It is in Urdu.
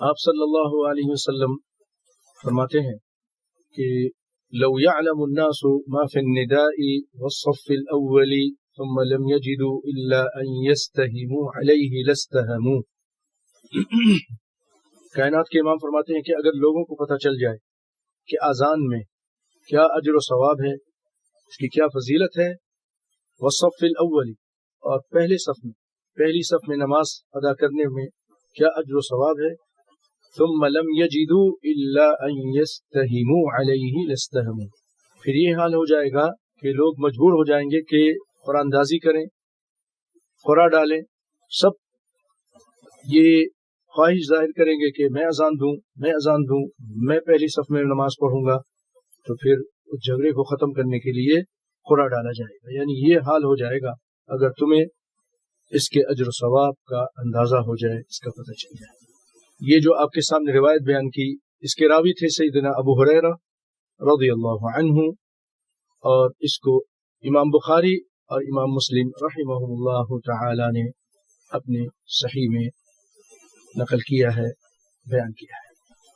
آپ صلی اللہ علیہ وسلم فرماتے ہیں کہ لو يعلم الناس ما في النداء والصف الأول ثم لم يجدوا إلا أن يستهموا عليه لاستهموا۔ کائنات کے امام فرماتے ہیں کہ اگر لوگوں کو پتہ چل جائے کہ اذان میں کیا اجر و ثواب ہے، اس کی کیا فضیلت ہے، والصف الاول، اور پہلی صف میں نماز ادا کرنے میں کیا اجر و ثواب ہے، ثم لم يجدوا الا ان يستهموا عليه لاستهموا، پھر یہ حال ہو جائے گا کہ لوگ مجبور ہو جائیں گے کہ قرآن اندازی کریں، قرآ ڈالیں، سب یہ خواہش ظاہر کریں گے کہ میں اذان دوں، میں پہلی صف میں نماز پڑھوں گا، تو پھر اس جھگڑے کو ختم کرنے کے لیے قرآ ڈالا جائے گا۔ یعنی یہ حال ہو جائے گا اگر تمہیں اس کے اجر و ثواب کا اندازہ ہو جائے، اس کا پتہ چل جائے۔ یہ جو آپ کے سامنے روایت بیان کی، اس کے راوی تھے سیدنا ابو ہریرہ رضی اللہ عنہ، اور اس کو امام بخاری اور امام مسلم رحمہم اللہ تعالی نے اپنے صحیح میں نقل کیا ہے، بیان کیا ہے۔